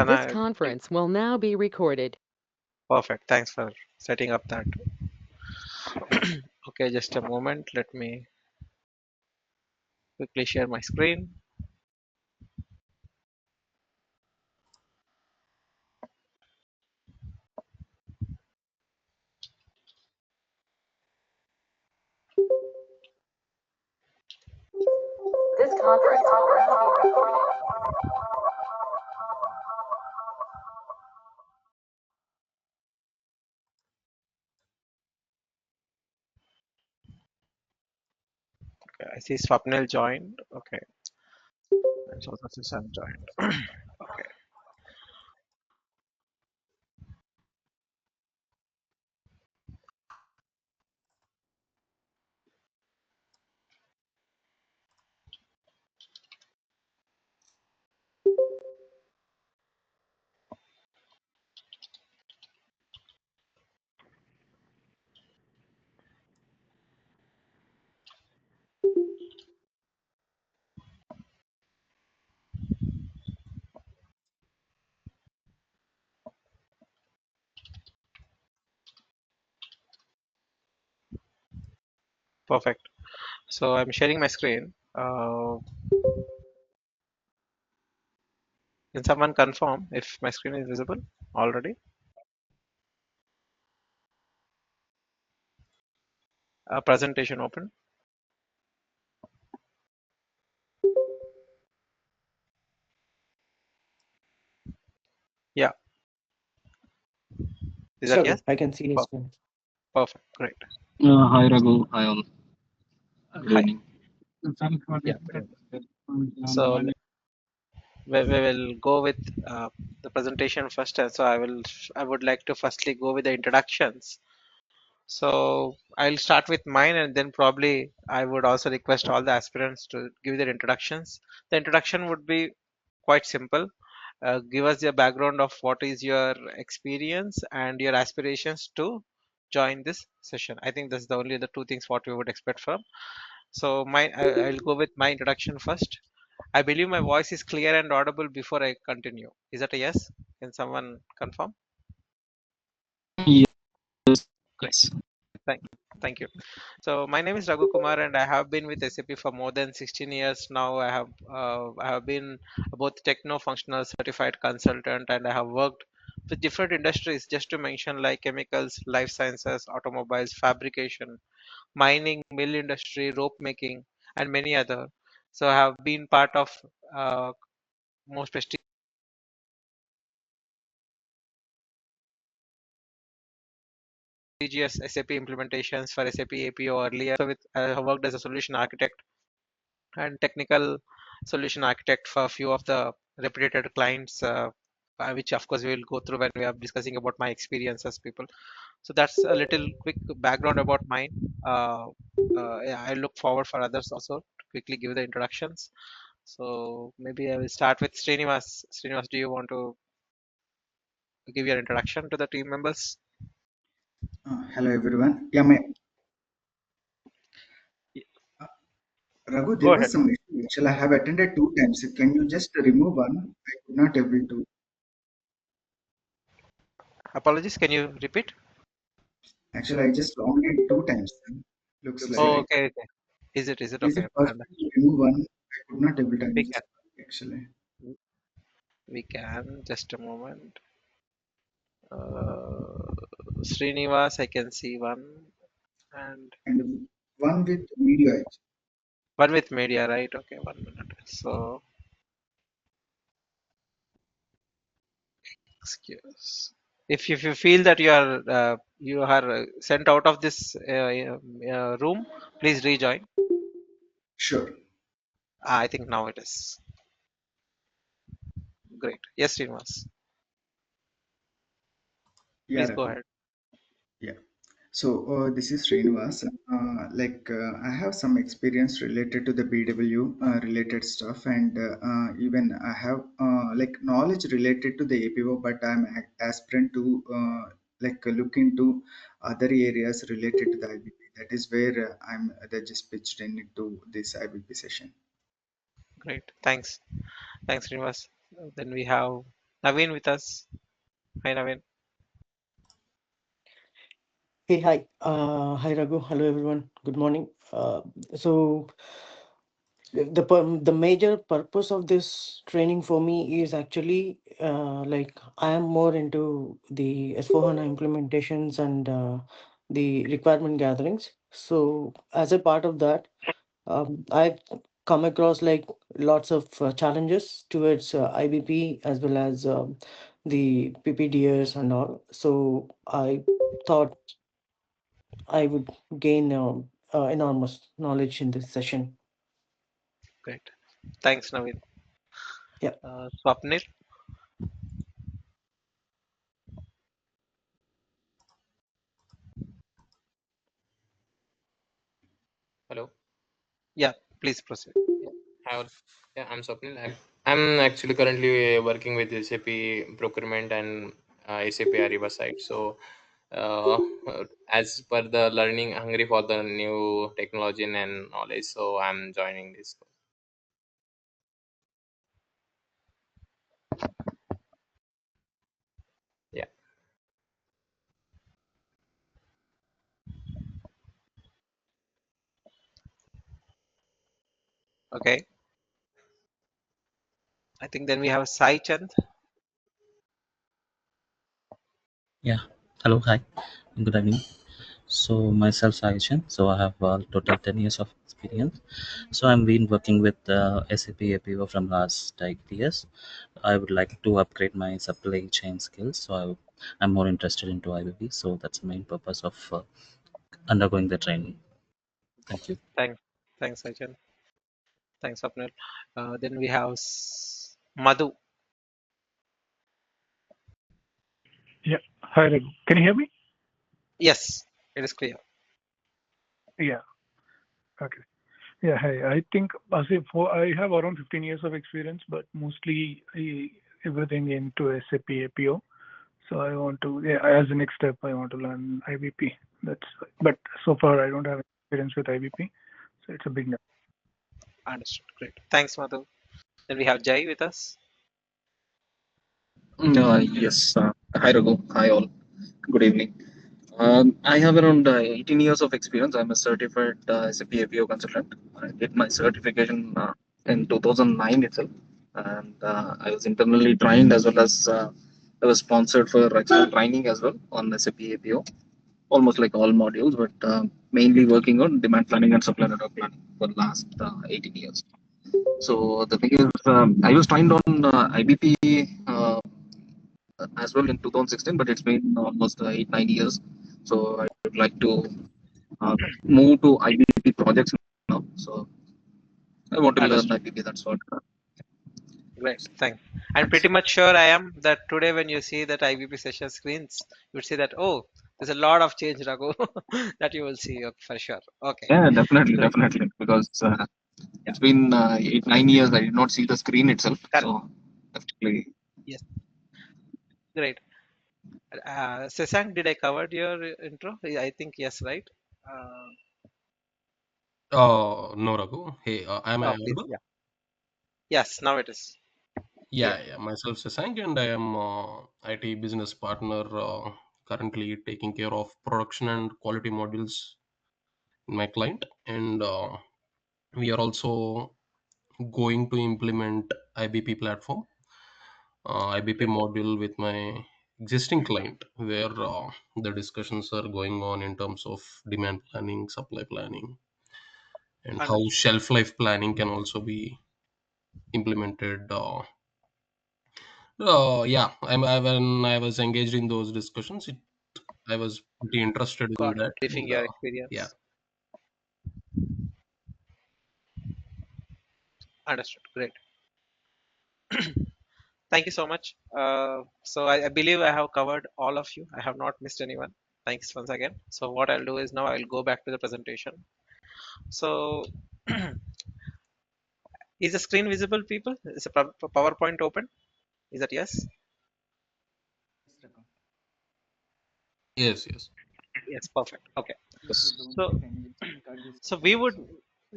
This conference will now be recorded. Perfect. Thanks for setting up that. Okay, just a moment. Let me quickly share my screen. This conference will now be recorded. Okay, I see Swapnil joined. Okay, and so Susan joined. Okay, perfect. So I'm sharing my screen. Can someone confirm if my screen is visible already? Presentation open. Yeah, is that yes? I can see his Per- screen. Perfect. Great. Hi Raghu, hi all. Good Hi. evening. Yeah. So we will go with the presentation first, and so I would like to firstly go with the introductions. So I'll start with mine, and then probably I would also request all the aspirants to give their introductions. The introduction would be quite simple. Give us your background of what is your experience and your aspirations to join this session. I think that's the only the two things what we would expect from. So I'll go with my introduction first. I believe my voice is clear and audible before I continue. Is that a yes? Can someone confirm? Great. Yes. Thank, thank you. So my name is Raghu Kumar, and I have been with SAP for more than 16 years now. I have been both techno-functional certified consultant, and I have worked with different industries. Just to mention, like chemicals, life sciences, automobiles, fabrication, mining, mill industry, rope making, and many other. So I have been part of most prestigious SAP implementations for SAP APO earlier. So I have worked as a solution architect and technical solution architect for a few of the reputed clients, which of course we will go through when we are discussing about my experiences, people. So that's a little quick background about mine. Yeah, I look forward for others also to quickly give the introductions. So maybe I will start with Srinivas. Srinivas, do you want to give your introduction to the team members? Hello everyone. Yeah, Raghu, Go there ahead. was some issue. Actually, I have attended 2 times. Can you just remove one? I could not able to. Apologies. Can you repeat? Actually, I just logged in 2 times. Looks like. Oh, okay. Okay. Is it? Is it Is okay? it possible to remove one? I could not able to We unmute can. actually. We can. Just a moment. Uh, Srinivas, I can see one, and And one with video actually. one with media, right? Okay, 1 minute. So, excuse. If you feel that you are sent out of this room, please rejoin. Sure. I think now it is great. Yes, Srinivas, Yeah, please go Raghu. ahead. Yeah. So this is Srinivas. I have some experience related to the BW related stuff, and even I have knowledge related to the APO, but I'm aspirant to look into other areas related to the IBP. That is where I'm that just pitched in into this IBP session. Great. Thanks. Thanks, Srinivas. Then we have Naveen with us. Hi, Naveen. Hey, hi. Hi, Raghu. Hello, everyone. Good morning. So the major purpose of this training for me is actually like I am more into the S/4HANA implementations and the requirement gatherings. So as a part of that, I've come across like lots of challenges towards IBP as well as the PPDS and all. So I thought I would gain enormous knowledge in this session. Great. Thanks, Naveen. Yeah. Swapnil. Hello. Yeah, please proceed. Yeah. Hi all. Yeah, I'm Swapnil. I'm actually currently working with SAP procurement and SAP Ariba side. So, uh, as per the learning hungry for the new technology and knowledge, so I'm joining this. Yeah. Okay. I think then we have Sai Chand. Yeah. Hello. Hi. Good evening. So myself, Saishan. So I have total 10 years of experience. So I'm been working with SAP APO from last 8 years. I would like to upgrade my supply chain skills. So I'm more interested into IBP. So that's the main purpose of undergoing the training. Thank you. Thanks. Thanks, Sai Chand. Thanks, Swapnil. Then we have Madhu. Yeah. Hi, Raghu. Can you hear me? Yes, it is clear. Yeah. Okay. Yeah. Hi. I think I have around 15 years of experience, but mostly everything into SAP APO. So I want to, yeah, as the next step, I want to learn IBP. But so far I don't have experience with IBP, so it's a big no. Understood. Great. Thanks, Madhu. Then we have Jai with us. Yes. Hi, Raghu. Hi, all. Good evening. I have around 18 years of experience. I'm a certified SAP APO consultant. I did my certification in 2009 itself. And I was internally trained as well as I was sponsored for external training as well on SAP APO, almost like all modules, but mainly working on demand planning and supply network planning for the last 18 years. So the thing is, I was trained on IBP as well in 2016, but it's been almost 8 9 years. So I would like to move to IBP projects now. So I want to learn Understood. IBP. That's what. Great. Thanks. I'm pretty much sure I am that today when you see that IBP session screens, you would see that, oh, there's a lot of change, Raghu, that you will see for sure. Okay. Yeah, definitely, Great. definitely, because Yeah. it's been 8 9 years. I did not see the screen itself. Correct. So definitely, Yes. Great. Sasank, did I cover your intro? I think yes, right? Uh, No, Raghu. Hey, am I oh, please. audible? Yeah. Yes, now it is clear. Yeah, yeah. Myself, Sasank, and I am IT business partner, currently taking care of production and quality modules in my client. And we are also going to implement IBP platform, IBP Great. module with my existing client, where the discussions are going on in terms of demand planning, supply planning, and how Understood. shelf life planning can also be implemented. Yeah, when I was engaged in those discussions, I was pretty interested in Got it. that, Briefing and your yeah, experience. Understood. Great. Thank you so much. So I believe I have covered all of you. I have not missed anyone. Thanks once again. So what I'll do is now I'll go back to the presentation. So is the screen visible, people? Is the PowerPoint open? Is that yes? yes, yes. Yes, perfect. Okay. If you don't So can you start this so we share would screen?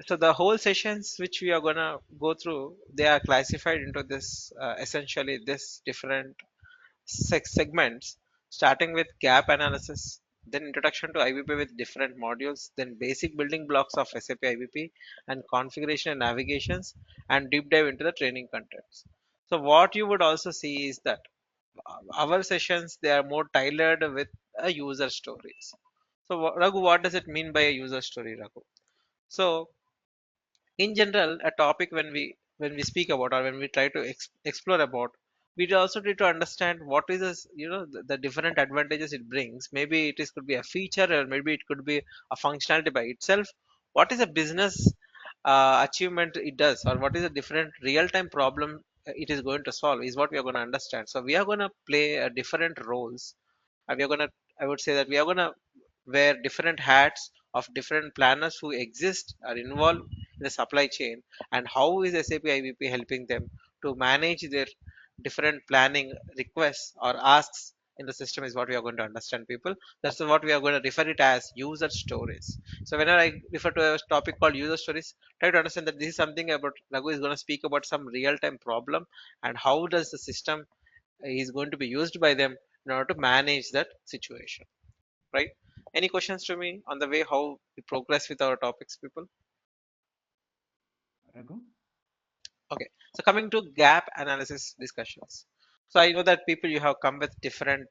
So the whole sessions which we are gonna go through, they are classified into this essentially this different segments, starting with gap analysis, then introduction to IBP with different modules, then basic building blocks of SAP IBP and configuration and navigations, and deep dive into the training contents. So what you would also see is that our sessions, they are more tailored with a user stories. So Raghu, what does it mean by a user story, Raghu? So in general, a topic when we speak about or when we try to explore about, we also need to understand what is this, the different advantages it brings. Maybe it is could be a feature, or maybe it could be a functionality by itself. What is a business achievement it does, or what is a different real-time problem it is going to solve, is what we are going to understand. So we are going to play different roles. We are going to, I would say that we are going to wear different hats of different planners who exist or involved in the supply chain, and how is SAP IBP helping them to manage their different planning requests or asks in the system, is what we are going to understand, people. That's what we are going to refer it as user stories. So whenever I refer to a topic called user stories, try to understand that this is something about Raghu is going to speak about some real-time problem, and how does the system is going to be used by them in order to manage that situation, right? Any questions to me on the way how we progress with our topics, people? Raghu? Okay, so coming to gap analysis discussions. So I know that people, you have come with different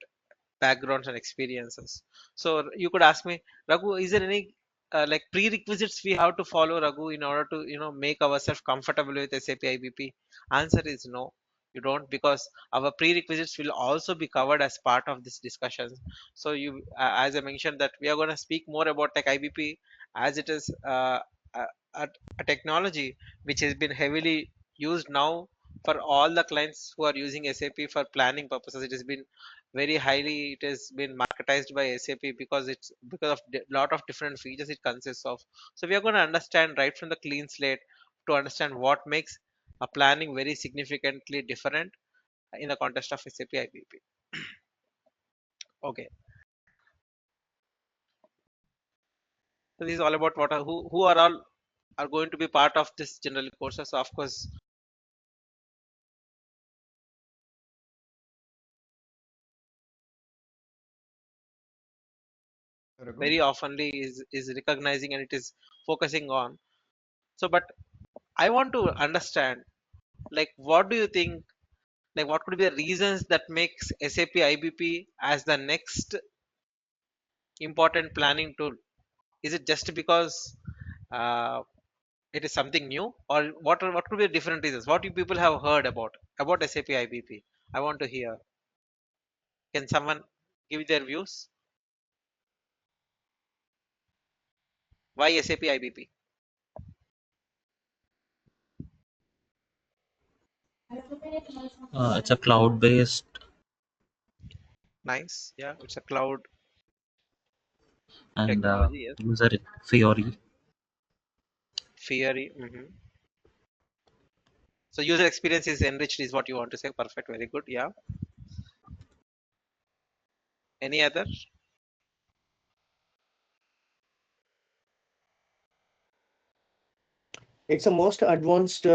backgrounds and experiences. So you could ask me, Raghu, is there any like prerequisites we have to follow, Raghu, in order to make ourselves comfortable with SAP IBP? Answer is no, you don't, because our prerequisites will also be covered as part of this discussion. So as I mentioned, that we are going to speak more about like IBP, as it is a, a technology which has been heavily used now for all the clients who are using SAP for planning purposes. It has been very highly, it has been marketized by SAP because it's because of lot of different features it consists of. So we are going to understand right from the clean slate to understand what makes a planning very significantly different in the context of SAP IBP. Okay, so this is all about what are, who are all are going to be part of this general courses. So of course, Raghu? very oftenly is recognizing and it is focusing on. So but I want to understand, like, what do you think, like what could be the reasons that makes SAP IBP as the next important planning tool? Is it just because uh, it is something new, or what could be the different reasons? What you people have heard about SAP IBP? I want to hear. Can someone give their views? Why SAP IBP? It's a cloud-based Nice. Yeah, it's a cloud and technology. Yes. user theory. Theory. So user experience is enriched, is what you want to say. Perfect. Very good. Yeah. Any other? It's a most advanced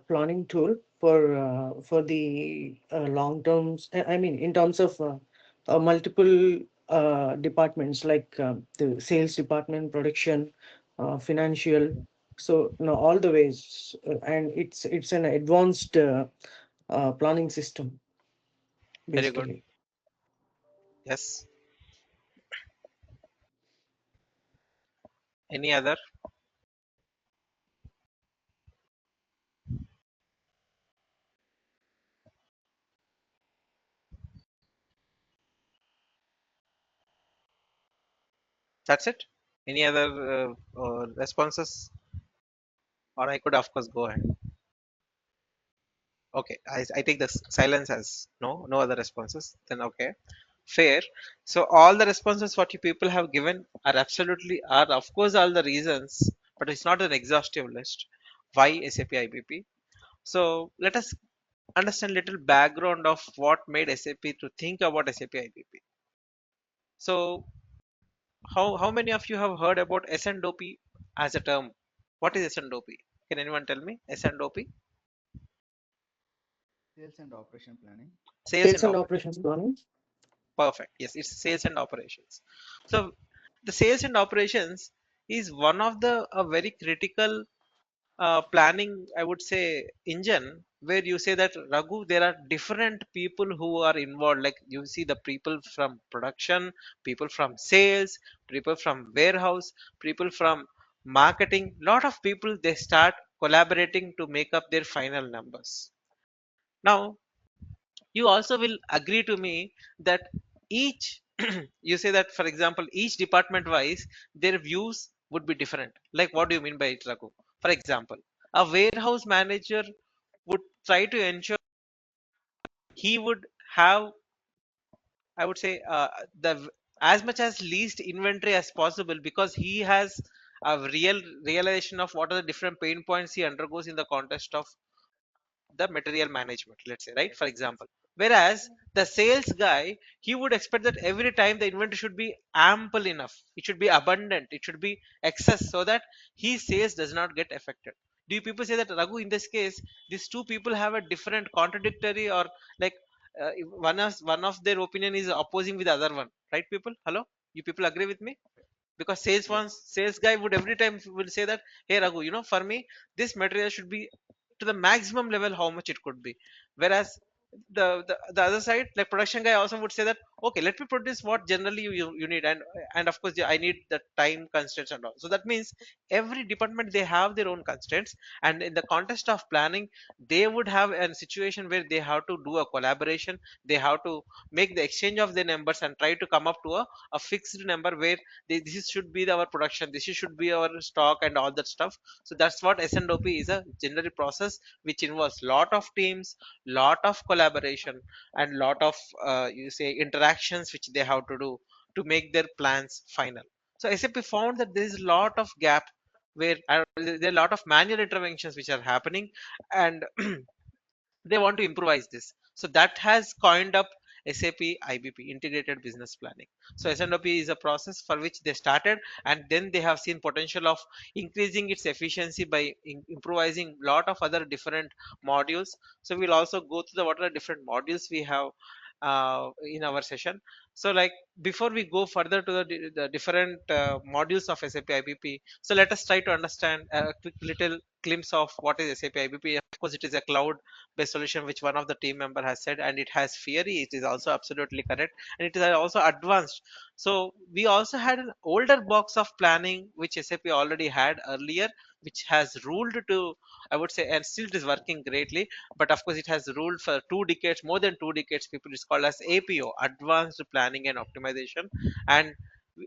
planning tool for the long terms. I mean, in terms of multiple departments like the sales department, production, financial. So no, all the ways, and it's an advanced planning system Very good. basically. Yes. Any other? That's it. Any other responses? Or I could of course go ahead. Okay, I take this silence as no other responses. Then okay, fair. So all the responses what you people have given are absolutely are of course all the reasons, but it's not an exhaustive list. Why SAP IBP? So let us understand little background of what made SAP to think about SAP IBP. So how many of you have heard about S&OP as a term? What is S&OP? Can anyone tell me? S&OP? Sales and operation planning. Sales Sales and and operations. operations planning. Perfect. Yes, it's sales and operations. So the sales and operations is one of the a very critical planning, I would say, engine where you say that Raghu, there are different people who are involved. Like you see the people from production, people from sales, people from warehouse, people from marketing. Lot of people they start collaborating to make up their final numbers. Now you also will agree to me that each you say that for example each department wise their views would be different. Like what do you mean by it, Raghu? For example, a warehouse manager would try to ensure he would have, I would say, the as much as least inventory as possible because he has a real realization of what are the different pain points he undergoes in the context of the material management, let's say, right? For example, whereas the sales guy, he would expect that every time the inventory should be ample enough, it should be abundant, it should be excess, so that his sales does not get affected. Do you people say that, Raghu, in this case these two people have a different contradictory, or like one of their opinion is opposing with the other one, right? People, hello, you people agree with me? Because Yes. sales guy would every time will say that, hey Raghu, for me this material should be to the maximum level how much it could be. Whereas the other side, like production guy also would say that, okay, let me produce what generally you need, and of course I need the time constraints and all. So that means every department they have their own constraints, and in the context of planning they would have a situation where they have to do a collaboration, they have to make the exchange of their numbers and try to come up to a fixed number where this should be our production, this should be our stock and all that stuff. So that's what S&OP is, a general process which involves lot of teams, lot of collaboration, and lot of you say interactions which they have to do to make their plans final. So SAP found that there is a lot of gap where there are a lot of manual interventions which are happening, and they want to improvise this. So that has coined up SAP IBP, Integrated Business Planning. So S&OP is a process for which they started, and then they have seen potential of increasing its efficiency by improvising lot of other different modules. So we'll also go through the what are the different modules we have in our session. So like before we go further to the different modules of SAP IBP, so let us try to understand a quick little glimpse of what is SAP IBP. Of course, it is a cloud based solution which one of the team member has said, and it has theory, it is also absolutely correct, and it is also advanced. So we also had an older box of planning which SAP already had earlier, which has ruled to, I would say, and still it is working greatly, but of course it has ruled for 2 decades, more than 2 decades. People, it's called as APO, Advanced Planning and Optimization. And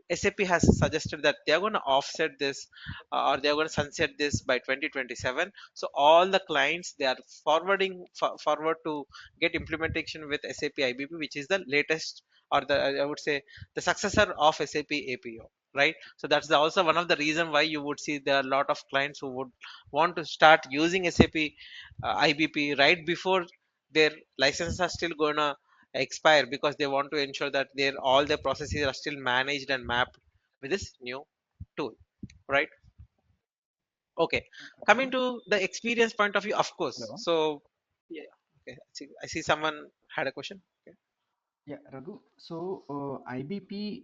SAP has suggested that they are going to offset this, or they are going to sunset this by 2027. So all the clients they are forwarding forward to get implementation with SAP IBP, which is the latest, or the I would say the successor of SAP APO. Right. So that's also one of the reason why you would see there are a lot of clients who would want to start using SAP IBP right before their licenses are still gonna expire, because they want to ensure that their all their processes are still managed and mapped with this new tool, right? Okay, coming Raghu? to the experience point of view, of course. Hello. So yeah, okay, I see someone had a question. Okay. Yeah, Raghu. So, IBP,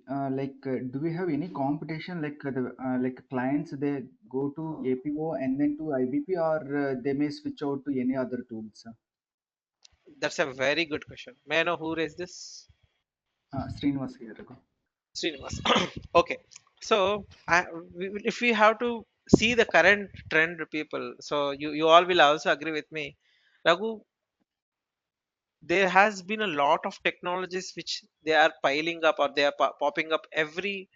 do we have any competition? Like clients, they go to APO and then to IBP, or they may switch out to any other tools? That's a very good question. May I know who raised this? Srinivas here, Raghu. Srinivas. Okay, so if we have to see the current trend, people, so you all will also agree with me, Raghu, there has been a lot of technologies which they are piling up, or they are popping up every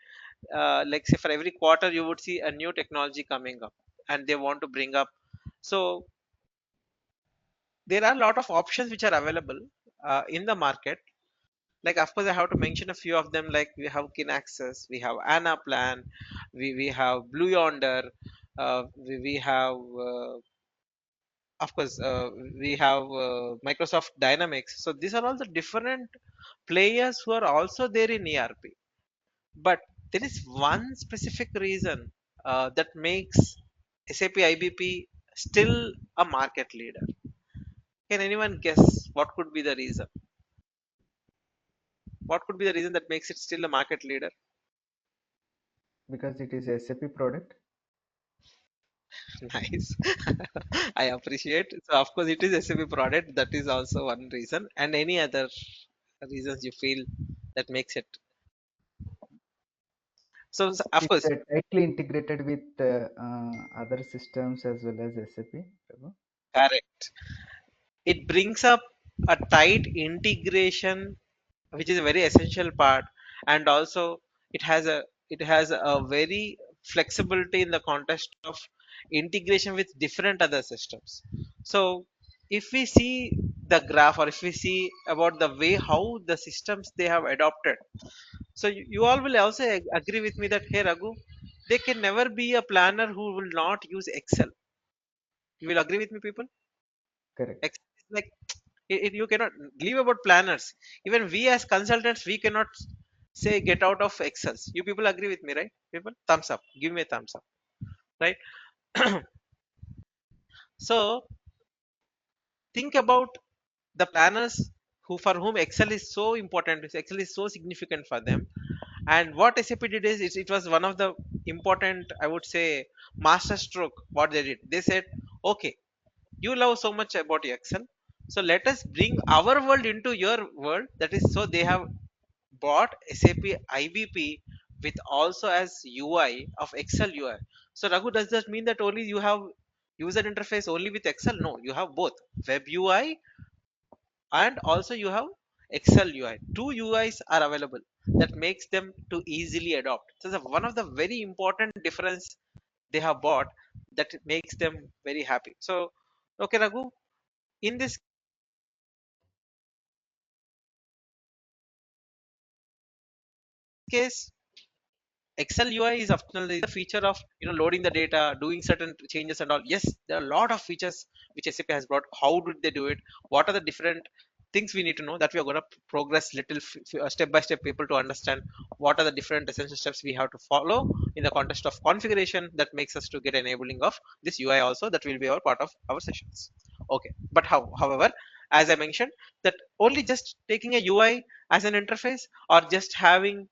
like say for every quarter you would see a new technology coming up, and they want to bring up. So there are a lot of options which are available in the market. Like of course I have to mention a few of them, like we have Kinaxis, we have Anaplan, we have Blue Yonder, we have of course we have Microsoft Dynamics. So these are all the different players who are also there in ERP. But there is one specific reason that makes SAP IBP still a market leader? Can anyone guess what could be the reason? What could be the reason that makes it still a market leader? Because it is a SAP product. Nice. I appreciate. So of course it is SAP product. That is also one reason. And any other reasons you feel that makes it? So of It's course, tightly integrated with other systems as well as SAP. Raghu. correct. It brings up a tight integration, which is a very essential part, and also it has a it has a very flexibility in the context of integration with different other systems. So if we see the graph, or if we see about the way how the systems they have adopted, so you all will also agree with me that, hey Raghu, they can never be a planner who will not use Excel. You will agree with me, people? Correct. Excel is like, you cannot leave about planners. Even we as consultants, we cannot say get out of Excels. You people agree with me, right? People, thumbs up. Give me a thumbs up, right? So think about the planners who for whom Excel is so important. Excel is so significant for them. And what SAP did is it was one of the important, I would say, master stroke. What they did, they said, okay, you love so much about Excel, so let us bring our world into your world. That is, so they have bought SAP IBP with also as UI of Excel UI. So Raghu, does that mean that only you have user interface only with Excel? No, you have both web UI and also you have Excel UI. Two UIs are available that makes them to easily adopt. So that's one of the very important difference they have bought that makes them very happy. So okay, Raghu, in this case, Excel UI is optionally the feature of loading the data, doing certain changes and all. Yes, there are a lot of features which SAP has brought. How did they do it? What are the different things we need to know that we are going to progress little step by step people to understand what are the different essential steps we have to follow in the context of configuration that makes us to get enabling of this UI also. That will be our part of our sessions. Okay, but however, as I mentioned, that only just taking a UI as an interface or just having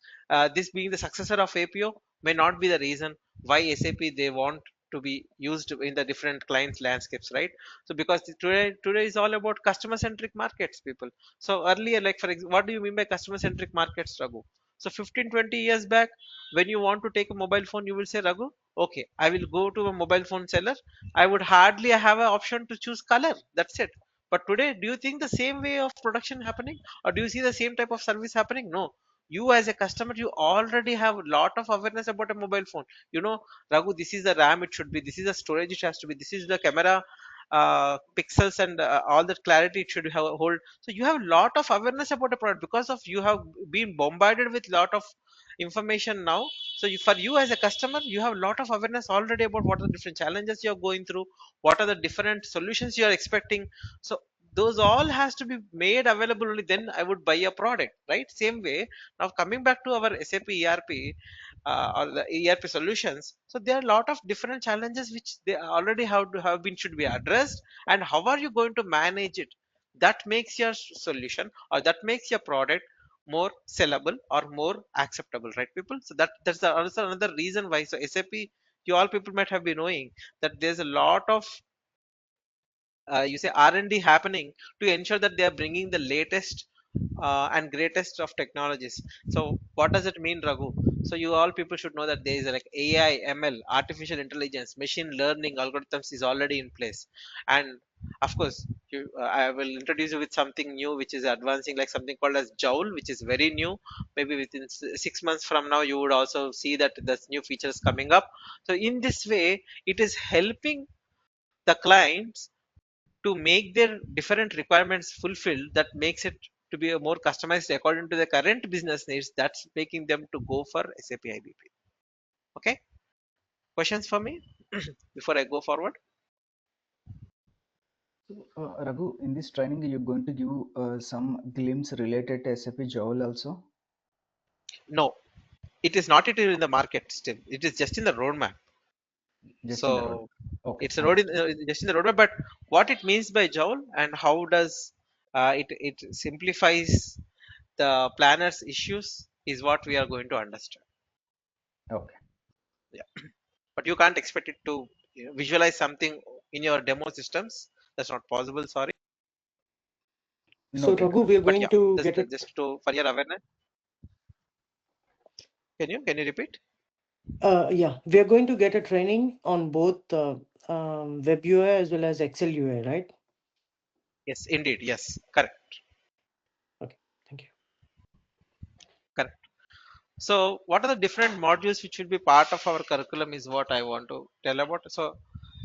this being the successor of APO may not be the reason why SAP they want to be used in the different client landscapes, right? So because today is all about customer centric markets, people. So earlier, like for example, what do you mean by customer centric markets, Raghu? So 15-20 years back, when you want to take a mobile phone, you will say, Raghu, okay, I will go to a mobile phone seller. I would hardly have an option to choose color. That's it. But today, do you think the same way of production happening, or do you see the same type of service happening? No, you as a customer, you already have a lot of awareness about a mobile phone. Raghu, this is the RAM it should be, this is the storage it has to be, this is the camera pixels and all that clarity it should have hold. So you have a lot of awareness about a product because of you have been bombarded with lot of information now. So for you as a customer, you have a lot of awareness already about what are the different challenges you're going through, what are the different solutions you are expecting. So those all has to be made available, only then I would buy a product, right? Same way, now coming back to our SAP ERP or the ERP solutions, so there are a lot of different challenges which they already have been should be addressed, and how are you going to manage it? That makes your solution or that makes your product more sellable or more acceptable, right, people? So that's also another reason why. So SAP, you all people might have been knowing that there's a lot of you say R&D happening to ensure that they are bringing the latest and greatest of technologies. So what does it mean, Raghu? So you all people should know that there is like AI, ML, artificial intelligence, machine learning algorithms is already in place, and of course, I will introduce you with something new which is advancing, like something called as Joule, which is very new. Maybe within 6 months from now, you would also see that there's new features coming up. So in this way, it is helping the clients to make their different requirements fulfilled, that makes it to be a more customized according to the current business needs, that's making them to go for SAP IBP. Okay, questions for me before I go forward? So, Raghu, in this training, you're going to give some glimpse related to SAP Joule also. No, it is not. It is in the market still. It is just in the roadmap. Just in the road. So Okay, it's a road understood. just in the roadmap. But what it means by joule and how does it simplifies the planner's issues is what we are going to understand. Okay. Yeah, but you can't expect it to visualize something in your demo systems. That's not possible. Sorry, So Noted. Raghu, we are but going yeah, to get it. just to for your awareness. Can you repeat? Yeah, we are going to get a training on both Web UI as well as Excel UI, right? Yes, indeed. Yes, correct. Okay, thank you. Correct. So, what are the different modules which will be part of our curriculum is what I want to tell about. So,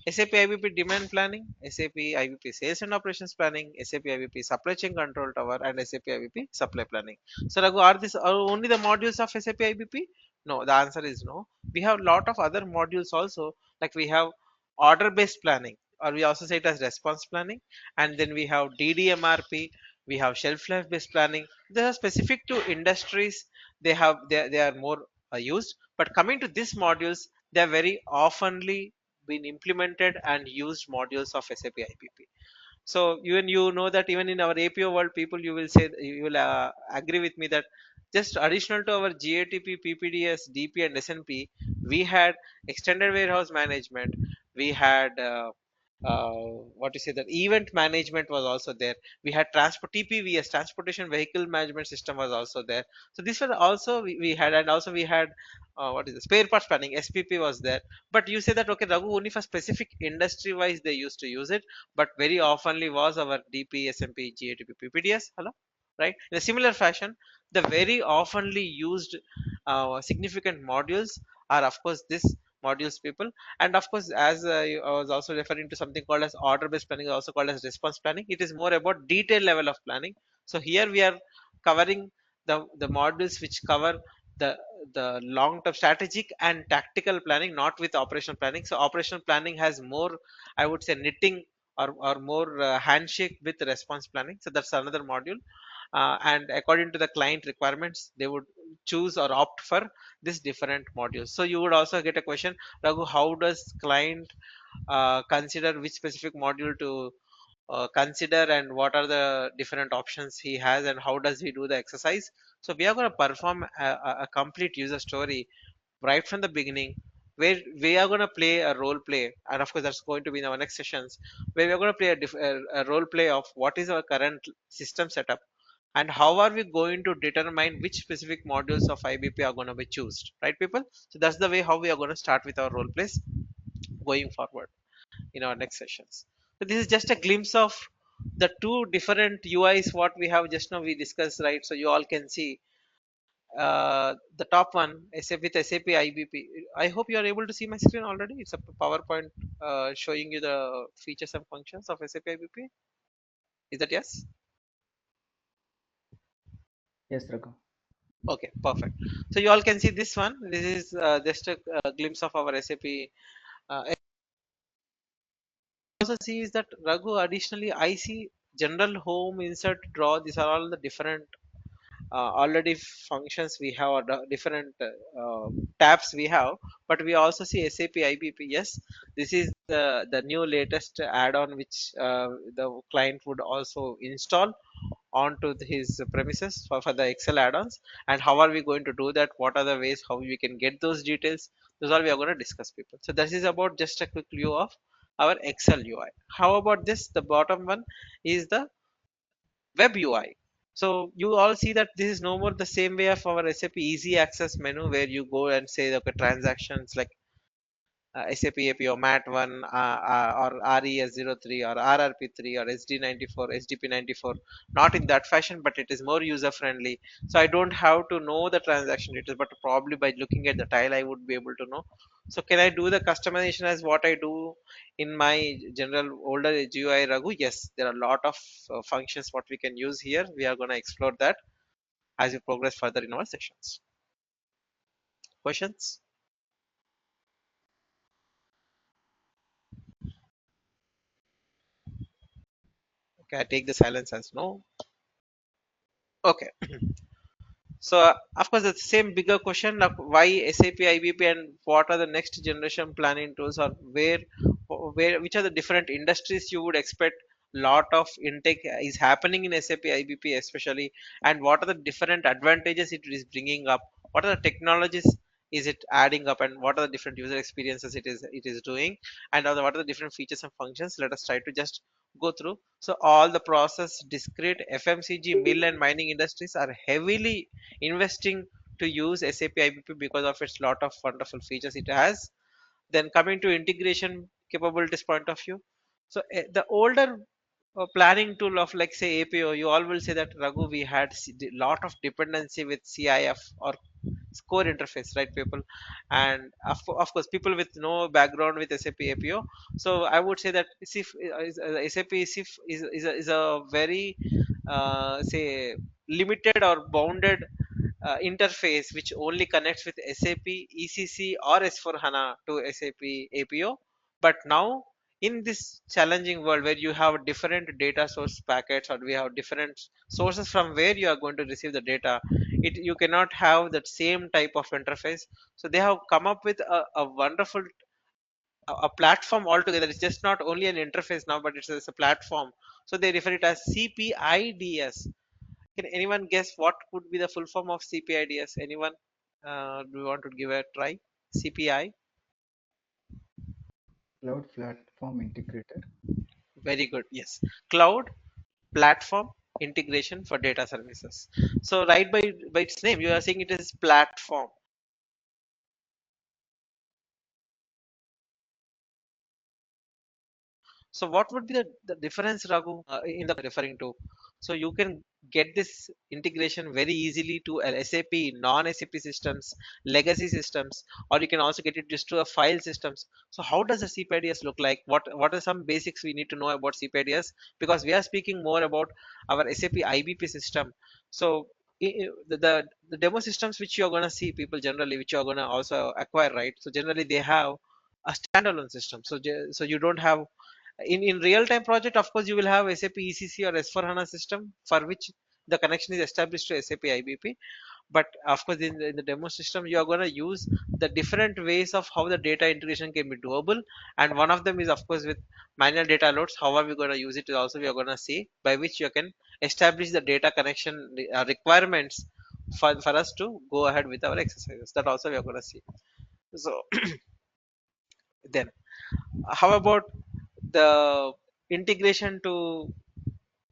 SAP IBP demand planning, SAP IBP sales and operations planning, SAP IBP supply chain control tower, and SAP IBP supply planning. So, Raghu, are only the modules of SAP IBP? No, the answer is no. We have a lot of other modules also, like we have order based planning, or we also say it as response planning, and then we have DDMRP, we have shelf life based planning. They are specific to industries. They are more used. But coming to these modules, they are very oftenly been implemented and used modules of SAP IBP. So even you know that even in our APO world, people you will say you will agree with me that just additional to our GATP, PPDS, DP, and SNP, we had extended warehouse management. We had what you say that event management was also there. We had transport TPVS, transportation vehicle management system was also there. So this was also we had, and also we had what is the spare parts planning, SPP was there. But you say that okay, Raghu, only for specific industry wise they used to use it, but very oftenly was our DP, SMP, GATP, PPDS. Hello, right? In a similar fashion, the very oftenly used significant modules are of course this modules people, and of course as I was also referring to something called as order based planning, also called as response planning. It is more about detailed level of planning. So here we are covering the modules which cover the the long term strategic and tactical planning, not with operational planning. So operational planning has more, I would say, knitting or more handshake with response planning. So that's another module. And according to the client requirements, they would choose or opt for this different modules. So you would also get a question, Raghu, how does client consider which specific module to consider, and what are the different options he has, and how does he do the exercise? So we are going to perform a complete user story right from the beginning, where we are going to play a role play, and of course that's going to be in our next sessions, where we are going to play a role play of what is our current system setup, and how are we going to determine which specific modules of IBP are going to be chosen, right people? So that's the way how we are going to start with our role plays going forward in our next sessions. So this is just a glimpse of the two different UIs what we have just now we discussed, right? So you all can see the top one SAP with SAP IBP. I hope you are able to see my screen already. It's a PowerPoint showing you the features and functions of SAP IBP. Is that yes? Yes, Raghu. Okay, perfect. So you all can see this one. This is just a glimpse of our SAP. Also see is that Raghu, additionally I see general, home, insert, draw. These are all the different already functions we have, or different tabs we have. But we also see SAP IBP. Yes, this is the new latest add-on which the client would also install onto his premises for the Excel add-ons. And how are we going to do that? What are the ways how we can get those details? Those are we are going to discuss, people. So this is about just a quick view of our Excel UI. How about this? The bottom one is the web UI. So you all see that this is no more the same way of our SAP easy access menu, where you go and say okay, transactions like SAP APO MAT1 or RES03 or RRP3 or SD94, SDP94. Not in that fashion, but it is more user friendly. So I don't have to know the transaction details, but probably by looking at the tile, I would be able to know. So can I do the customization as what I do in my general older GUI, Raghu? Yes, there are a lot of functions what we can use here. We are going to explore that as we progress further in our sessions. Questions? Okay, I take the silence as no. Okay. So of course, the same bigger question of why SAP IBP and what are the next generation planning tools, or which are the different industries you would expect lot of intake is happening in SAP IBP especially, and what are the different advantages it is bringing up, what are the technologies is it adding up, and what are the different user experiences it is doing, and what are the different features and functions. Let us try to just go through. So all the process discrete FMCG mill and mining industries are heavily investing to use SAP IBP because of its lot of wonderful features it has. Then coming to integration capabilities point of view, so the older planning tool of like say APO, you all will say that Raghu, we had lot of dependency with CIF or core interface, right, people? And of course people with no background with SAP APO. So I would say that SIF SAP SIF is a very say limited or bounded interface which only connects with SAP ECC or S4 HANA to SAP APO. But now in this challenging world where you have different data source packets, or we have different sources from where you are going to receive the data, you cannot have that same type of interface. So they have come up with a wonderful a platform altogether. It's just not only an interface now, but it's a platform. So they refer it as CPIDS. Can anyone guess what could be the full form of CPIDS? Anyone? Do you want to give a try? CPI? Cloud platform integrator. Very good. Yes. Cloud Platform Integration for Data Services. So right by its name, you are saying it is platform. So what would be the difference, Raghu, in the referring to? So you can get this integration very easily to SAP, non-SAP systems, legacy systems, or you can also get it just to a file systems. So how does the CPIDS look like? What are some basics we need to know about CPIDS? Because we are speaking more about our SAP IBP system. So the demo systems which you are going to see people generally, which you are going to also acquire, right? So generally they have a standalone system. So you don't have in real time project, of course you will have SAP ECC or S4 HANA system for which the connection is established to SAP IBP. But of course in the demo system you are going to use the different ways of how the data integration can be doable, and one of them is of course with manual data loads. How are we going to use it is also we are going to see, by which you can establish the data connection requirements for us to go ahead with our exercises. That also we are going to see. So then how about the integration to,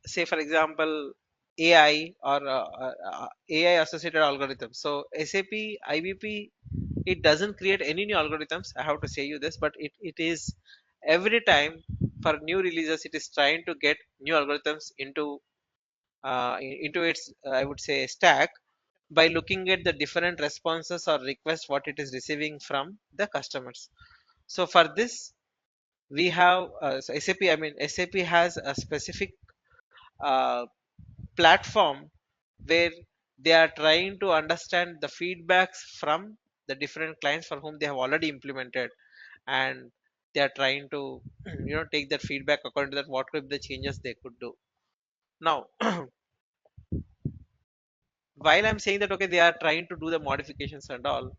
say for example, AI or AI associated algorithms? So SAP IBP, it doesn't create any new algorithms, I have to say you this, but it is every time for new releases it is trying to get new algorithms into its I would say stack, by looking at the different responses or requests what it is receiving from the customers. So for this we have so SAP, I mean SAP has a specific uh, platform where they are trying to understand the feedbacks from the different clients for whom they have already implemented, and they are trying to take that feedback, according to that what could be the changes they could do. Now while I'm saying that okay they are trying to do the modifications and all,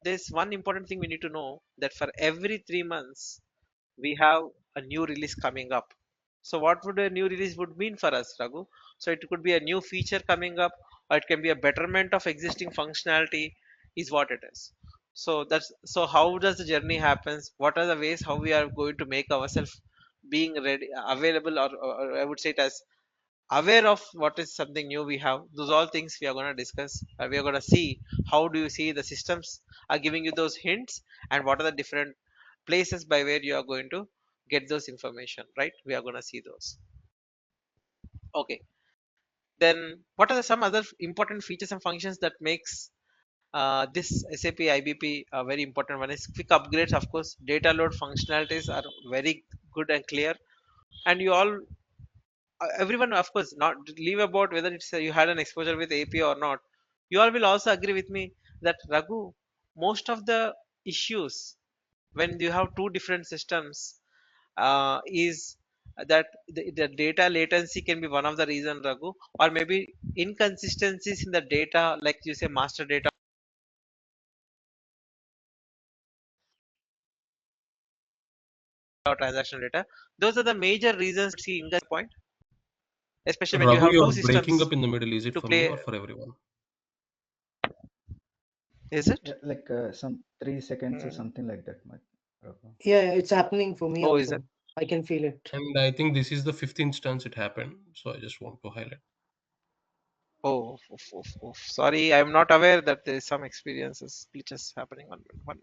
there's one important thing we need to know, that for every 3 months we have a new release coming up. So what would a new release would mean for us, Raghu? So it could be a new feature coming up, or it can be a betterment of existing functionality, is what it is. So so how does the journey happens? What are the ways how we are going to make ourselves being ready, available, or I would say it as aware of what is something new we have. Those all things we are going to discuss. We are going to see how do you see the systems are giving you those hints, and what are the different places by where you are going to get those information, right? We are going to see those. Okay, then what are some other important features and functions that makes this SAP IBP very important? One is quick upgrades. Of course, data load functionalities are very good and clear, and you all everyone of course not leave about whether it's you had an exposure with AP or not. You all will also agree with me that Raghu, most of the issues when you have two different systems is that the data latency can be one of the reason, Raghu, or maybe inconsistencies in the data, like you say master data or transactional data. Those are the major reasons to see in that point, especially when you Raghu, have you two are breaking systems up in the middle. Is it to for me play. or for everyone? Is it? Yeah, like some 3 seconds or Hmm. something like that, Raghu. Yeah, it's happening for me Oh, is it? also. I can feel it. And I think this is the fifth instance it happened. So I just want to highlight. Oh, sorry, I'm not aware that there is some experiences glitches happening on one.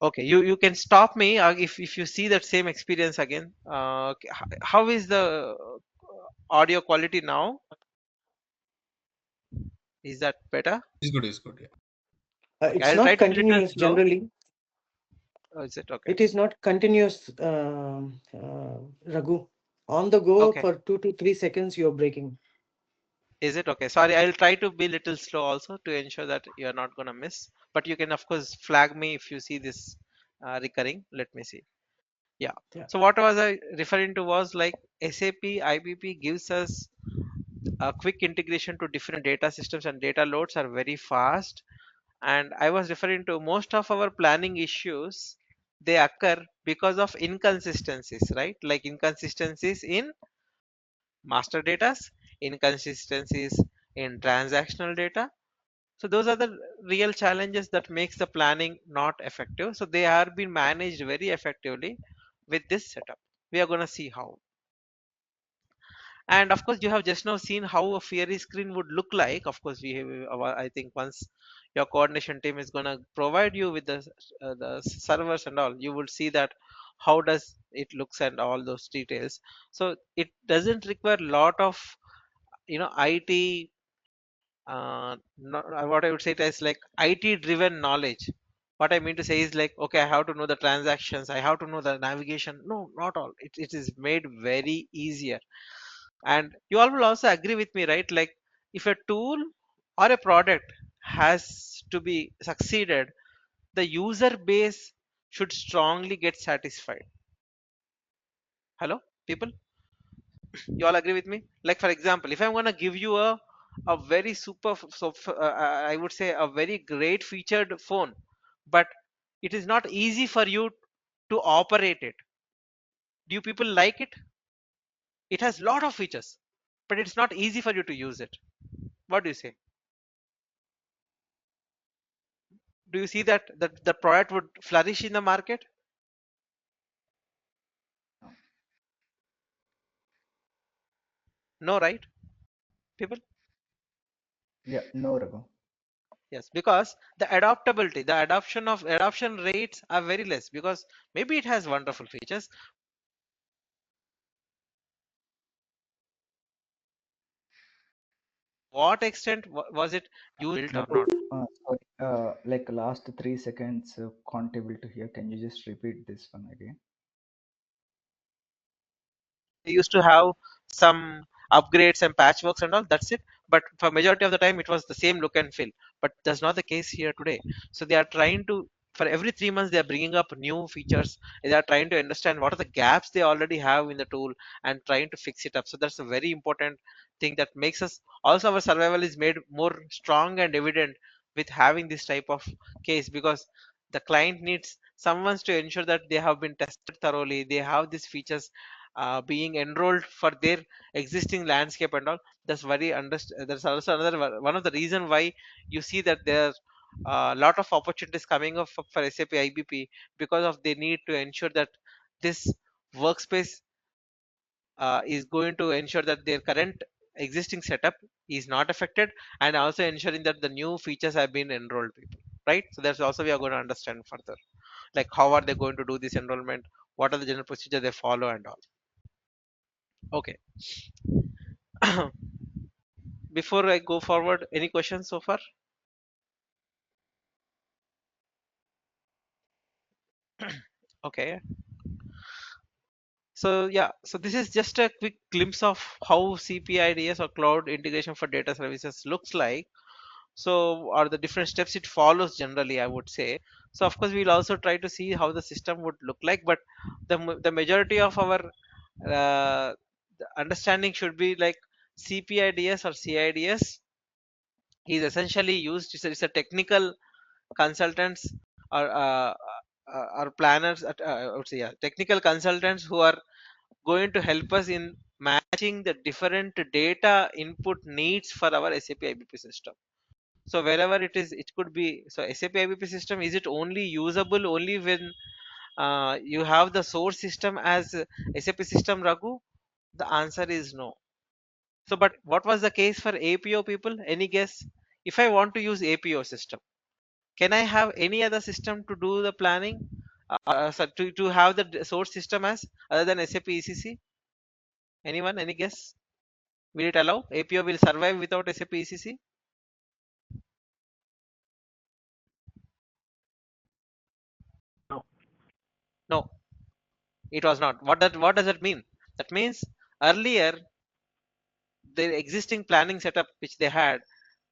Okay, you can stop me if you see that same experience again. Okay, how is the audio quality now? Is that better? It's good, it's good. Yeah. Okay, It's I'll try not to be a little continuous slow. generally. Oh, is it okay? It is not continuous, Raghu. On the go Okay, for 2 to 3 seconds, you're breaking. is it okay? Sorry, I'll try to be a little slow also to ensure that you're not gonna miss. But you can of course flag me if you see this recurring. Let me see. Yeah. Yeah. So what was I referring to was like SAP IBP gives us a quick integration to different data systems, and data loads are very fast. And I was referring to most of our planning issues, they occur because of inconsistencies, right? Like inconsistencies in master data, inconsistencies in transactional data. So those are the real challenges that makes the planning not effective. So they are being managed very effectively with this setup. We are going to see how. And of course you have just now seen how a fiery screen would look like. Of course we have I think once your coordination team is going to provide you with the servers and all, you will see that how does it looks and all those details. So it doesn't require a lot of IT, what I would say it is like IT driven knowledge. What I mean to say is like, okay, I have to know the transactions, I have to know the navigation. No, not all. It is made very easier. And you all will also agree with me, right? Like if a tool or a product has to be succeeded, the user base should strongly get satisfied. Hello, people? You all agree with me? Like for example, if I'm going to give you a very I would say a very great featured phone, but it is not easy for you to operate it. Do you people like it? It has lot of features, but it's not easy for you to use it. What do you say? Do you see that the product would flourish in the market? No, right, people? Yeah, no, Raghu. Yes, because the adaptability, the adoption rates are very less, because maybe it has wonderful features. What extent was it used or Raghu, not? sorry, like last 3 seconds, can't able to hear. Can you just repeat this one again? They used to have some upgrades and patchworks and all, that's it. But for majority of the time it was the same look and feel. But that's not the case here today. So they are trying to, for every 3 months they are bringing up new features. They are trying to understand what are the gaps they already have in the tool and trying to fix it up. So that's a very important thing that makes us also, our survival is made more strong and evident with having this type of case, because the client needs someone to ensure that they have been tested thoroughly, they have these features being enrolled for their existing landscape and all. That's very there's also another one of the reason why you see that there's a lot of opportunities coming up for SAP IBP, because of they need to ensure that this workspace is going to ensure that their current existing setup is not affected, and also ensuring that the new features have been enrolled people, right? So that's also we are going to understand further, like how are they going to do this enrollment, what are the general procedure they follow and all. Okay. Before I go forward, any questions so far? Okay. So yeah, so this is just a quick glimpse of how CPIDS or cloud integration for data services looks like. So, or the different steps it follows generally, I would say. So of course we'll also try to see how the system would look like, but the majority of our the understanding should be like CPIDS or CIDS is essentially used. It's a technical consultants or planners I would say, yeah, technical consultants who are going to help us in matching the different data input needs for our SAP IBP system. So wherever it is, it could be. So SAP IBP system, is it only usable only when you have the source system as SAP system, Raghu? The answer is no. So, but what was the case for APO people? Any guess? If I want to use APO system, can I have any other system to do the planning? So to have the source system as other than SAP ECC? Anyone? Any guess? Will it allow? APO will survive without SAP ECC? No. No, it was not. What does that mean? That means earlier the existing planning setup which they had,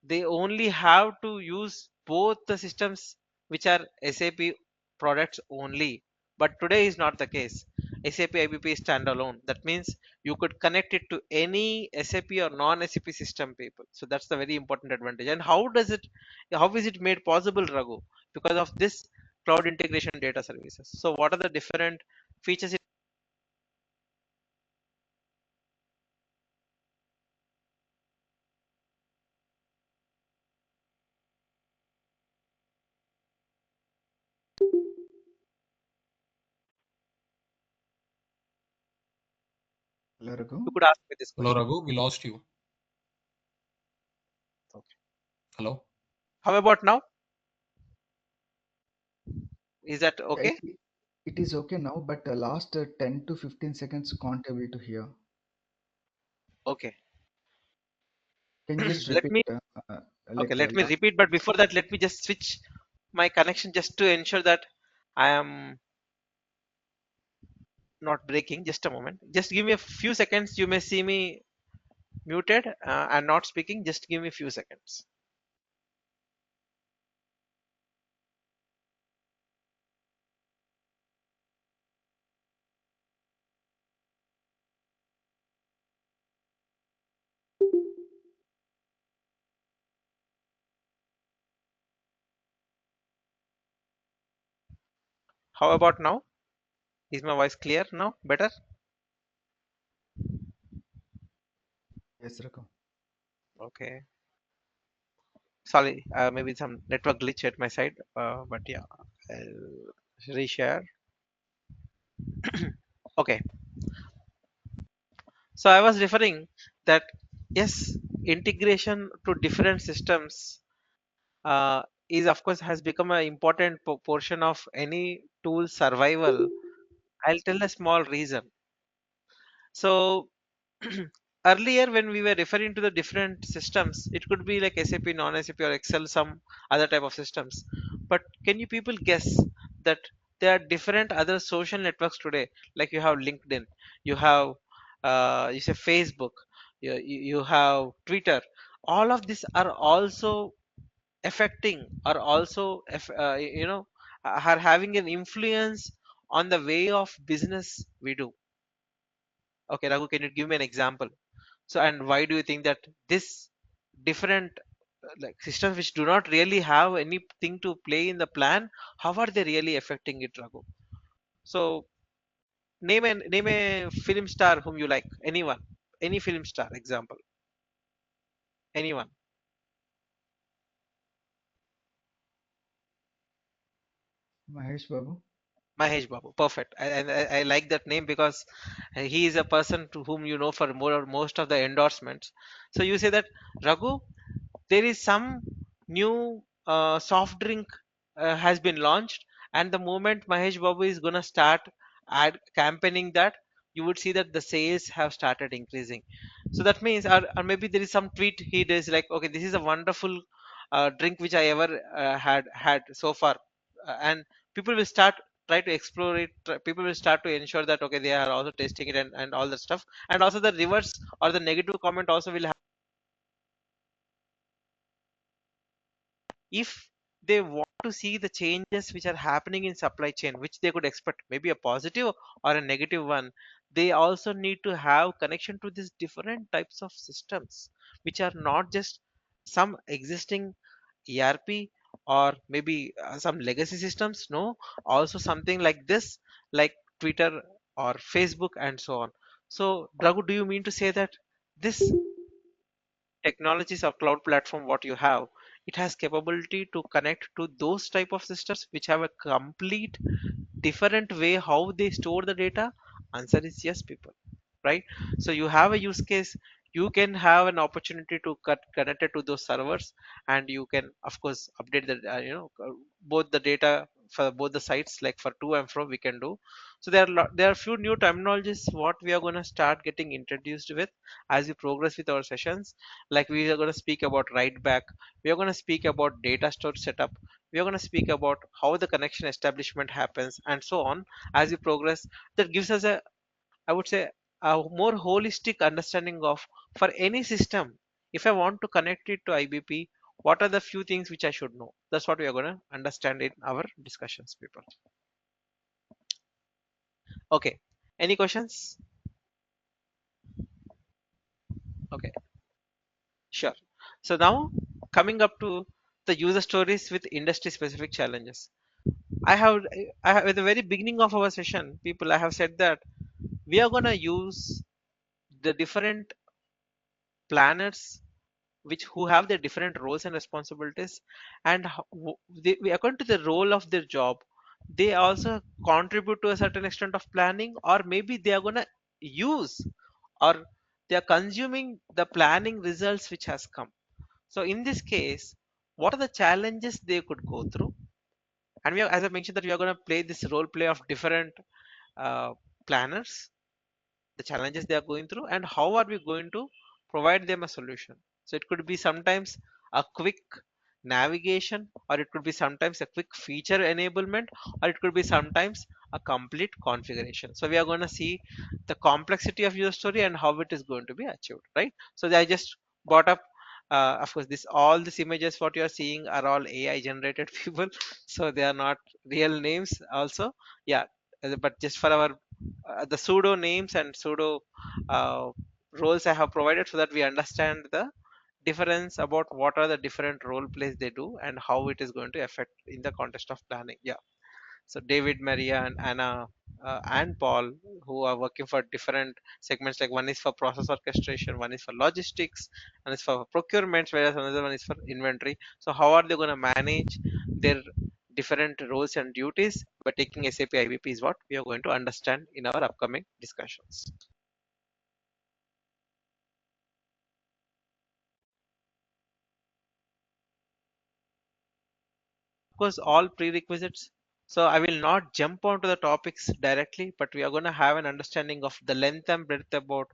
they only have to use both the systems which are SAP products only. But today is not the case. SAP IBP is standalone. That means you could connect it to any SAP or non-SAP system, people. So that's the very important advantage. And how is it made possible, Raghu? Because of this cloud integration data services. So what are the different features? Hello, Raghu. You could ask me this Hello, question. Raghu. We lost you. Okay. Hello. How about now? Is that Yeah, okay? it is okay now, but last 10 to 15 seconds can't able to hear. Okay. Can you just Let repeat me Okay, like let me last? repeat, but before that, let me just switch my connection just to ensure that I am not breaking. Just a moment. Just give me a few seconds. You may see me muted and not speaking. Just give me a few seconds. How about now? Is my voice clear now? Better? Yes, Raghu. Okay. Sorry, maybe some network glitch at my side. But yeah, I'll reshare. Okay. So I was referring that yes, integration to different systems is of course has become an important portion of any tool survival. I'll tell a small reason. So earlier when we were referring to the different systems, it could be like SAP, non-SAP or Excel, some other type of systems. But can you people guess that there are different other social networks today? Like you have LinkedIn, you have you say Facebook, you have Twitter. All of these are also affecting or also are having an influence on the way of business we do. Okay, Raghu, can you give me an example? So and why do you think that this different like systems which do not really have anything to play in the plan, how are they really affecting it, Raghu? So name a film star whom you like, anyone, any film star example, anyone. Mahesh Babu. Mahesh Babu, perfect. I like that name because he is a person to whom you know for more or most of the endorsements. So you say that, Raghu, there is some new soft drink has been launched, and the moment Mahesh Babu is gonna start ad campaigning that, you would see that the sales have started increasing. So that means, or maybe there is some tweet he does like, okay, this is a wonderful drink which I ever had so far, and people will start try to explore it. People will start to ensure that okay, they are also tasting it and all that stuff, and also the reverse or the negative comment also will if they want to see the changes which are happening in supply chain, which they could expect maybe a positive or a negative one, they also need to have connection to these different types of systems, which are not just some existing ERP or maybe some legacy systems. No, also something like this, like Twitter or Facebook and so on. So, Dragu, do you mean to say that this technologies or cloud platform what you have, it has capability to connect to those type of systems which have a complete different way how they store the data? Answer is yes, people, right? So you have a use case, you can have an opportunity to cut connected to those servers, and you can of course update the both the data for both the sites, like for to and fro we can do. So there are few new terminologies what we are going to start getting introduced with as we progress with our sessions. Like we are going to speak about write back, we are going to speak about data store setup, we are going to speak about how the connection establishment happens and so on as we progress. That gives us a, I would say, a more holistic understanding of for any system. If I want to connect it to IBP, what are the few things which I should know? That's what we are going to understand in our discussions, people. Okay. Any questions? Okay, sure. So now coming up to the user stories with industry specific challenges. I have, at the very beginning of our session, people, I have said that we are going to use the different planners which who have their different roles and responsibilities, and according to the role of their job, they also contribute to a certain extent of planning, or maybe they are going to use, or they are consuming the planning results which has come. So in this case, what are the challenges they could go through? And we are, as I mentioned, that we are going to play this role play of different uh, planners, the challenges they are going through, and how are we going to provide them a solution. So it could be sometimes a quick navigation, or it could be sometimes a quick feature enablement, or it could be sometimes a complete configuration. So we are going to see the complexity of your story and how it is going to be achieved, right? So I just brought up, of course, this all these images what you are seeing are all AI generated people, so they are not real names also. Yeah, but just for our the pseudo names and pseudo uh, roles I have provided, so that we understand the difference about what are the different role plays they do and how it is going to affect in the context of planning. Yeah. So David, Maria, and Anna, and Paul, who are working for different segments, like one is for process orchestration, one is for logistics, and is for procurement, whereas another one is for inventory. So how are they going to manage their different roles and duties by taking SAP IBP is what we are going to understand in our upcoming discussions. Of course, all prerequisites. So I will not jump onto the topics directly, but we are going to have an understanding of the length and breadth about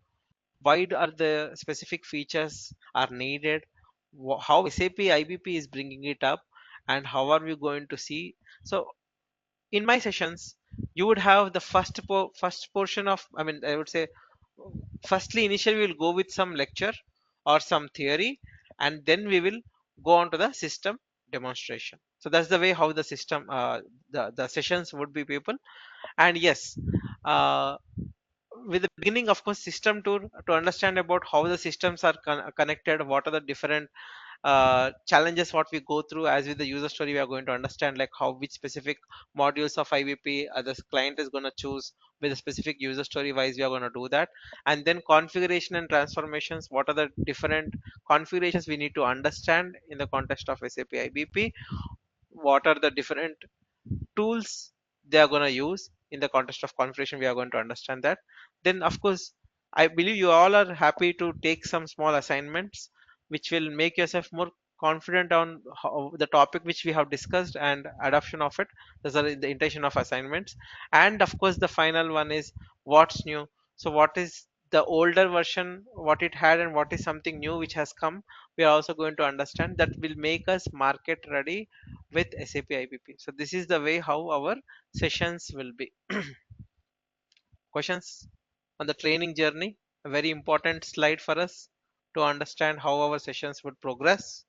why are the specific features are needed, how SAP IBP is bringing it up, and how are we going to see. So in my sessions, you would have the first portion of, I mean, I would say, firstly initially we will go with some lecture or some theory, and then we will go on to the system demonstration. So that's the way how the system the sessions would be, people. And yes, uh, with the beginning, of course, system tour to understand about how the systems are connected, what are the different challenges what we go through. As with the user story, we are going to understand like how which specific modules of IVP the client is going to choose with a specific user story wise. We are going to do that. And then configuration and transformations, what are the different configurations we need to understand in the context of SAP IBP, what are the different tools they are going to use in the context of configuration. We are going to understand that. Then of course, I believe you all are happy to take some small assignments which will make yourself more confident on how, the topic which we have discussed and adoption of it. Those are the intention of assignments. And of course the final one is what's new. So what is the older version, what it had, and what is something new which has come. We are also going to understand that will make us market ready with SAP IBP. So this is the way how our sessions will be. Questions on the training journey? A very important slide for us to understand how our sessions would progress.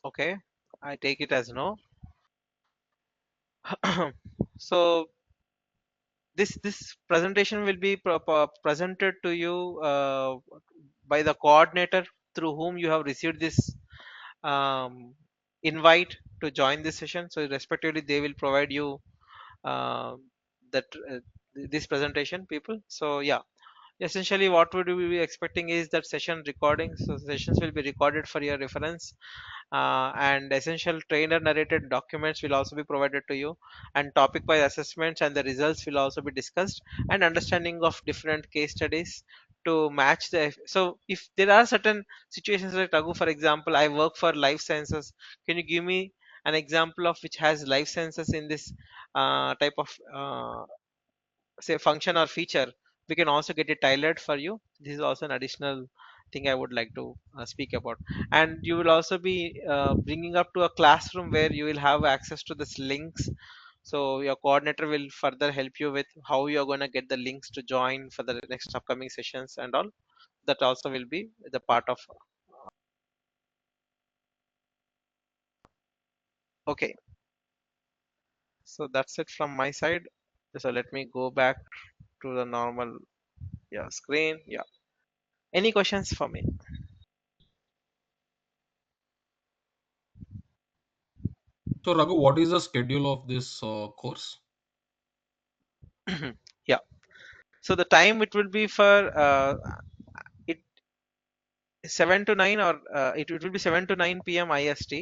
Okay, I take it as no. So this presentation will be presented to you by the coordinator through whom you have received this um, invite to join this session. So respectively, they will provide you uh, that this presentation, people. So yeah, essentially what would we be expecting is that session recordings. So sessions will be recorded for your reference, and essential trainer narrated documents will also be provided to you, and topic wise assessments and the results will also be discussed, and understanding of different case studies to match the. So if there are certain situations like Raghu, for example, I work for life sciences, can you give me an example of which has life sciences in this type of say function or feature? We can also get it tailored for you. This is also an additional thing I would like to speak about. And you will also be bringing up to a classroom where you will have access to this links. So your coordinator will further help you with how you're going to get the links to join for the next upcoming sessions and all. That also will be the part of. Okay, so that's it from my side. So let me go back to the normal, yeah, screen. Yeah, any questions for me? So Raghu, what is the schedule of this course? Yeah, so the time it will be for it 7 to 9, or it will be 7 to 9 p.m. IST,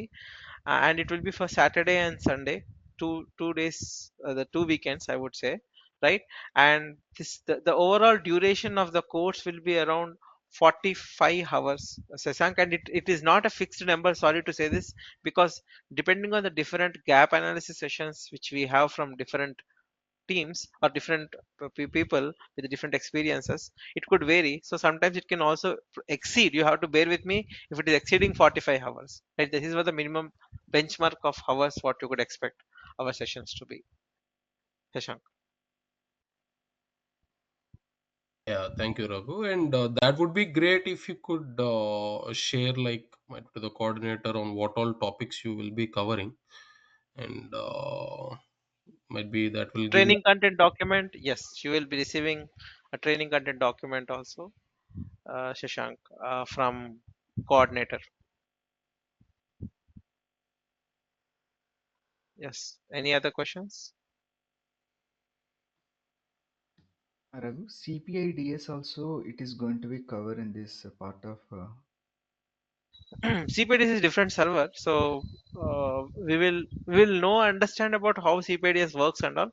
and it will be for Saturday and Sunday, two days, the 2 weekends I would say, right? And the overall duration of the course will be around 45 hours, Sasank, and it is not a fixed number. Sorry to say this, because depending on the different gap analysis sessions which we have from different teams or different people with different experiences, it could vary. So sometimes it can also exceed. You have to bear with me if it is exceeding 45 hours, right? This is what the minimum benchmark of hours what you could expect our sessions to be. Shashank. Yeah, thank you, Raghu. And that would be great if you could share, like, to the coordinator on what all topics you will be covering, and might be that will give you. Training content document, yes, you will be receiving a training content document also, Shashank, from coordinator. Yes, any other questions? Raghu, CPIDS also it is going to be covered in this part of. CPDS is different server, so we will know understand about how CPDS works and all,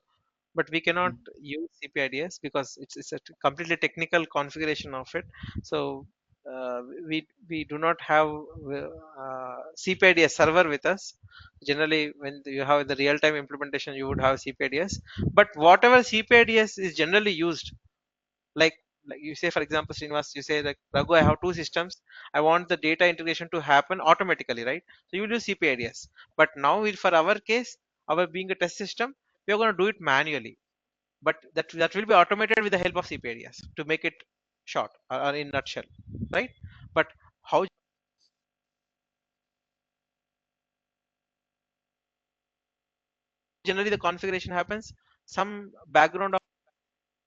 but we cannot Mm. use CPIDS because it's a completely technical configuration of it. So we do not have CPIDS server with us. Generally, when you have the real-time implementation, you would have CPIDS. But whatever CPIDS is generally used, like like you say, for example, Srinivas, you say like, Raghu, I have two systems, I want the data integration to happen automatically, right? So you will use CPIDS. But now for our case, our being a test system, we are going to do it manually, but that will be automated with the help of CPIDS to make it short, or in nutshell, right? But how generally the configuration happens, some background of,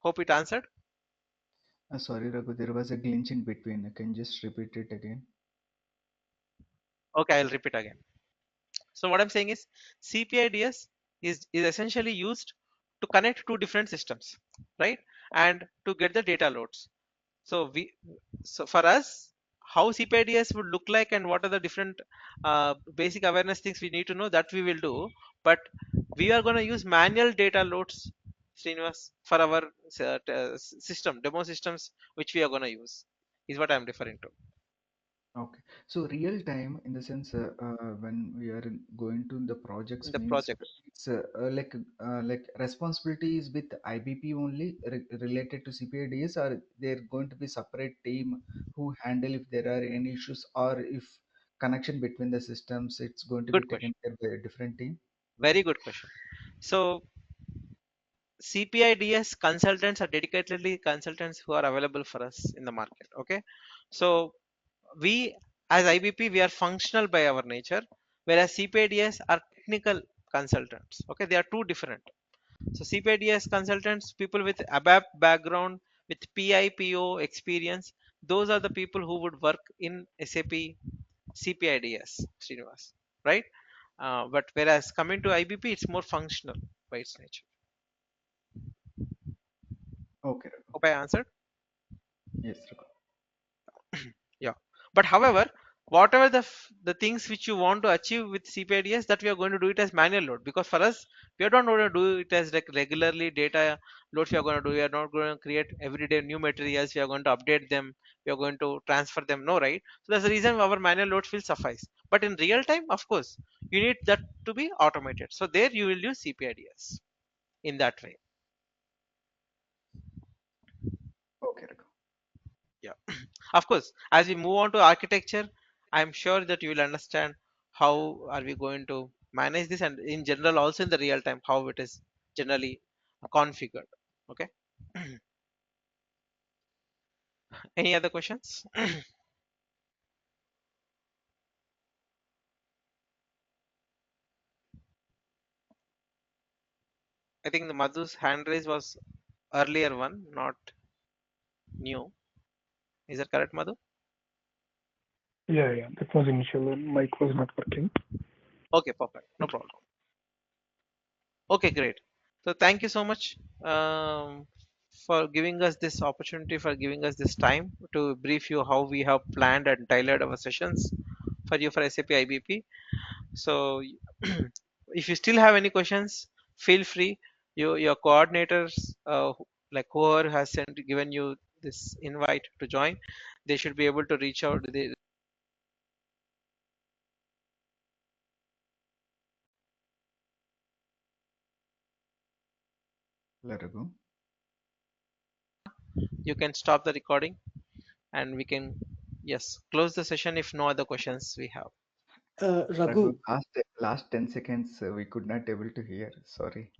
hope it answered. Sorry, Raghu, there was a glitch in between. Can you just repeat it again? Okay, I'll repeat again. So what I'm saying is CPIDS is essentially used to connect two different systems, right? And to get the data loads. So so for us, how CPIDS would look like and what are the different basic awareness things we need to know, that we will do. But we are going to use manual data loads, Srinivas, for our system, demo systems, which we are going to use, is what I'm referring to Okay. So real time in the sense when we are going to the in projects the means project. it's like responsibilities with IBP only related to CPIDS, or they're going to be separate team who handle if there are any issues, or if connection between the systems it's going to be Good taken question. care by a different team. Very good question. So CPIDS consultants are dedicatedly consultants who are available for us in the market. Okay, so we as IBP, we are functional by our nature. whereas CPIDS are technical consultants. Okay, they are two different. So CPIDS consultants, people with ABAP background, with PIPO experience, those are the people who would work in SAP CPIDS, Srinivas, right? But whereas coming to IBP, it's more functional by its nature. Okay, Raghu. Hope I answered. Yes, Raghu. Yeah. But however, whatever the things which you want to achieve with CPIDS, that we are going to do it as manual load, because for us, we are not going to do it as like regularly data loads we are going to do. We are not going to create everyday new materials. We are going to update them. We are going to transfer them. No, right? So that's the reason our manual loads will suffice. But in real time, of course, you need that to be automated. So there you will use CPIDS in that way. Okay, Raghu. Yeah. Of course, as we move on to architecture, I'm sure that you will understand how are we going to manage this, and in general also in the real time how it is generally configured. Okay. Any other questions? I think the Madhu's hand raise was earlier one, not new. Is that correct, Madhu? Yeah, that was initial one. Mic was not working. Okay, perfect. No problem. Okay, great. So thank you so much for giving us this opportunity, for giving us this time to brief you how we have planned and tailored our sessions for you for SAP IBP. So if you still have any questions, feel free. Your coordinators, like whoever has given you this invite to join, they should be able to reach out. Hello, Raghu. You can stop the recording and we can, yes, close the session if no other questions we have. Raghu, Raghu, last 10 seconds we could not able to hear. Sorry.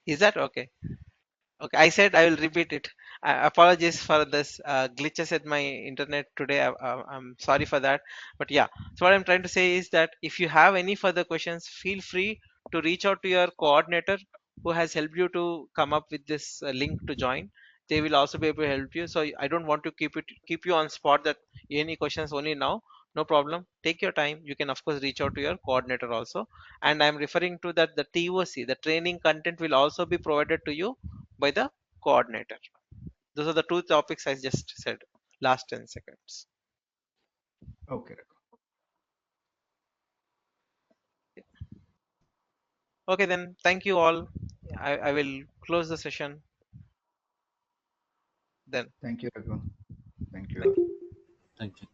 Is that okay? Okay, I said I will repeat it. I apologize for this glitches at my internet today. I'm sorry for that. But yeah, so what I'm trying to say is that if you have any further questions, feel free to reach out to your coordinator who has helped you to come up with this link to join. They will also be able to help you. So I don't want to keep you on spot that any questions only now. No problem. Take your time. You can of course reach out to your coordinator also. And I'm referring to that the TOC, the training content will also be provided to you by the coordinator. Those are the two topics I just said last 10 seconds. Okay, Raghu. Okay, then thank you all. I will close the session then. Thank you, Raghu. Thank you Thank all. you. Thank you.